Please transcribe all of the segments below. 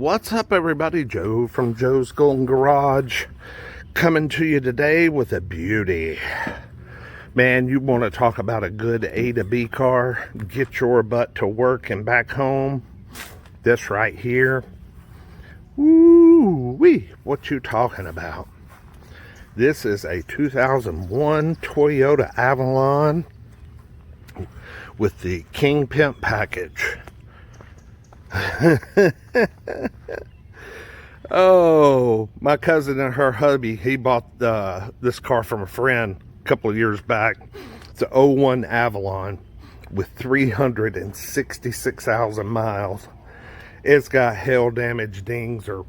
What's up, everybody? Joe from Joe's Golden Garage coming to you today with a beauty. Man, you want to talk about a good A to B car, get your butt to work and back home. This right here, woo-wee, what you talking about? This is a 2001 Toyota Avalon with the King Pimp package. Oh, my cousin and her hubby, he bought this car from a friend a couple of years back. It's an 01 Avalon with 366,000 miles. It's got hail damage dings or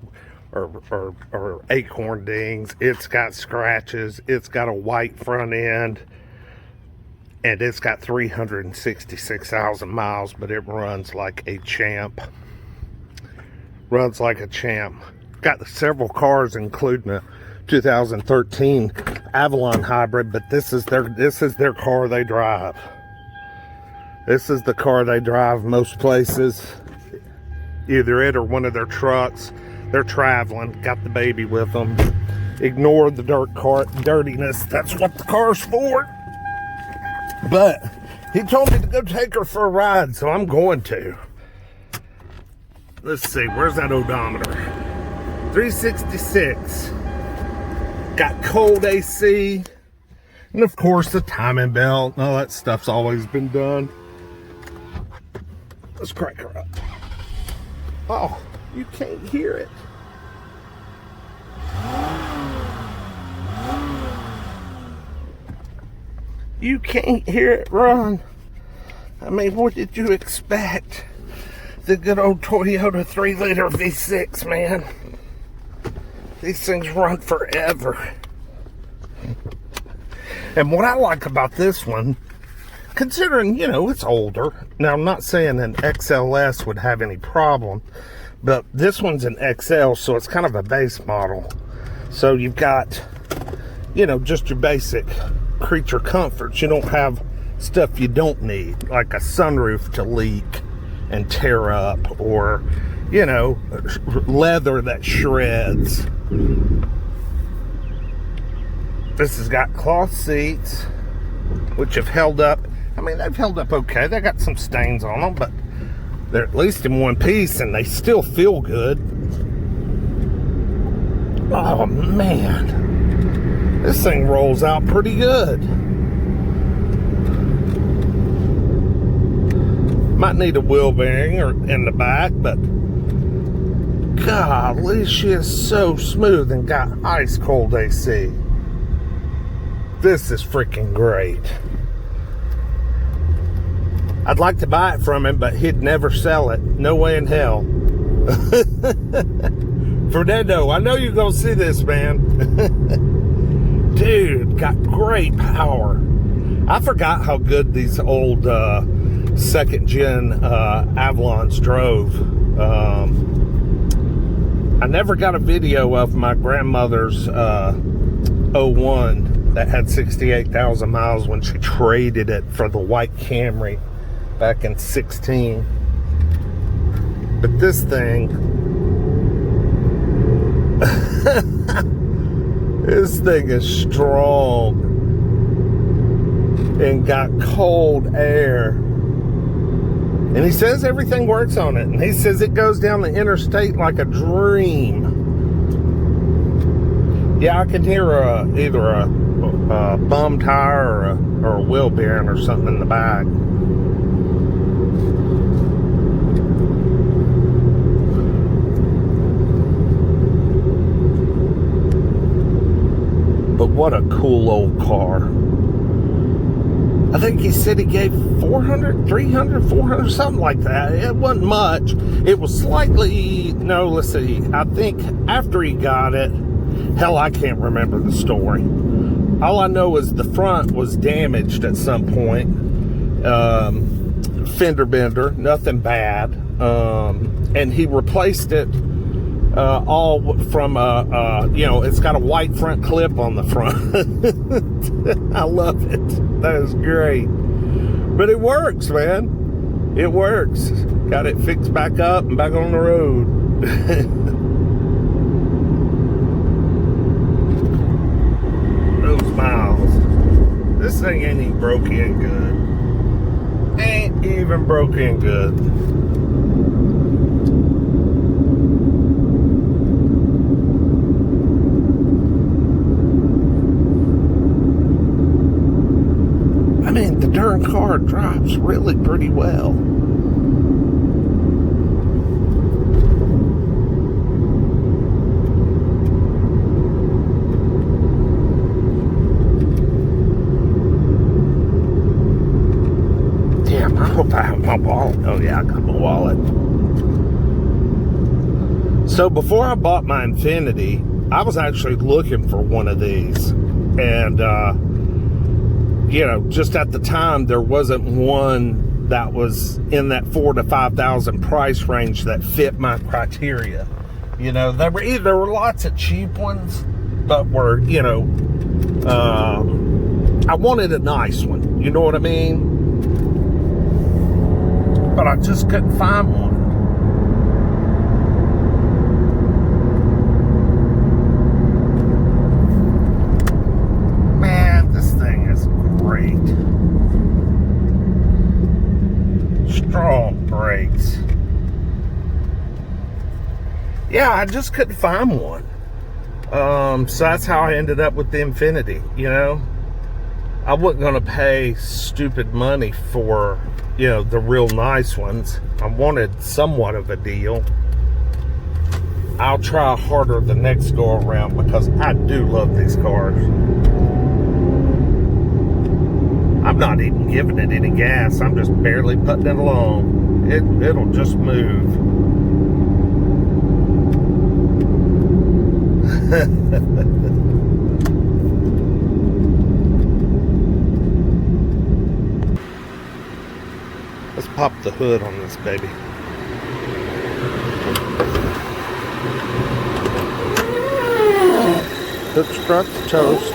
acorn dings. It's got scratches. It's got a white front end. And it's got 366,000 miles, but it runs like a champ. Runs like a champ. Got several cars, including a 2013 Avalon hybrid, but this is their car they drive. This is the car they drive most places. Either it or one of their trucks. They're traveling. Got the baby with them. Ignore the dirtiness. That's what the car's for. But he told me to go take her for a ride, so I'm going to. Let's see, where's that odometer? 366. Got cold AC. And of course the timing belt. All that stuff's always been done. Let's crank her up. Oh, you can't hear it. You can't hear it run. I mean, what did you expect? The good old Toyota 3-liter V6, man. These things run forever. And what I like about this one, considering, you know, it's older. Now, I'm not saying an XLS would have any problem, but this one's an XL, so it's kind of a base model. So you've got, you know, just your basic creature comforts. You don't have stuff you don't need, like a sunroof to leak and tear up, or, you know, leather that shreds. This has got cloth seats, which have held up. I mean, they've held up okay. They got some stains on them, but they're at least in one piece, and they still feel good. Oh, man. This thing rolls out pretty good. Might need a wheel bearing or in the back, but golly, she is so smooth and got ice cold AC. This is freaking great. I'd like to buy it from him, but he'd never sell it. No way in hell. Fernando, I know you're gonna see this, man. Dude, got great power. I forgot how good these old second gen Avalons drove. I never got a video of my grandmother's 01 that had 68,000 miles when she traded it for the white Camry back in 16. But this thing, this thing is strong and got cold air. And he says everything works on it. And he says it goes down the interstate like a dream. Yeah, I can hear either a bum tire or a wheel bearing or something in the back. But what a cool old car. I think he said he gave 400, 300, 400, something like that. It wasn't much. It was slightly, no, let's see. I think after he got it, hell, I can't remember the story. All I know is the front was damaged at some point. Fender bender, nothing bad. And he replaced it all from, you know, it's got a white front clip on the front. I love it. That is great. But it works, man. It works. Got it fixed back up and back on the road. Those miles. This thing ain't even broke in good. Ain't even broke in good. I mean, the darn car drives really pretty well. Damn, I hope I have my wallet. Oh yeah, I got my wallet. So before I bought my Infiniti, I was actually looking for one of these. And, you know, just at the time, there wasn't one that was in that $4,000 to $5,000 price range that fit my criteria. You know, there were lots of cheap ones, but were, you know, I wanted a nice one. You know what I mean? But I just couldn't find one. Man, this thing is great. Strong brakes. Yeah, I just couldn't find one. So that's how I ended up with the Infiniti, you know? I wasn't going to pay stupid money for, you know, the real nice ones. I wanted somewhat of a deal. I'll try harder the next go around because I do love these cars. I'm not even giving it any gas. I'm just barely putting it along. It'll just move. Let's pop the hood on this baby. Hook struts toast.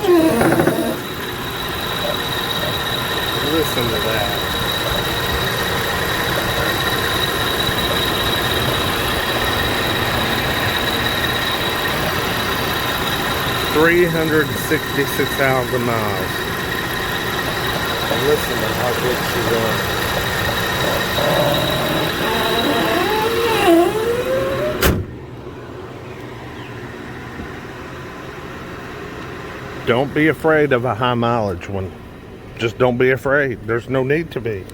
Listen to that. $366,000 miles. And listen to how good she runs. Don't be afraid of a high mileage one. Just don't be afraid. There's no need to be.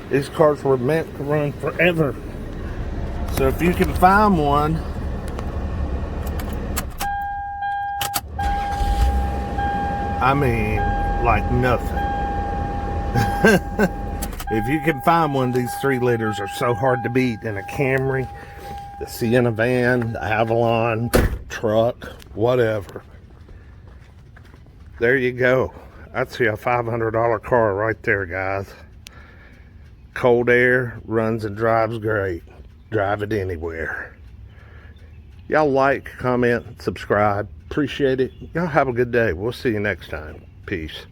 These cars were meant to run forever. So if you can find one, I mean, like nothing. If you can find one, these 3 liters are so hard to beat in a Camry, the Sienna van, the Avalon, truck, whatever. There you go. That's a $500 car right there, guys. Cold air, runs and drives great. Drive it anywhere. Y'all like, comment, subscribe. Appreciate it. Y'all have a good day. We'll see you next time. Peace.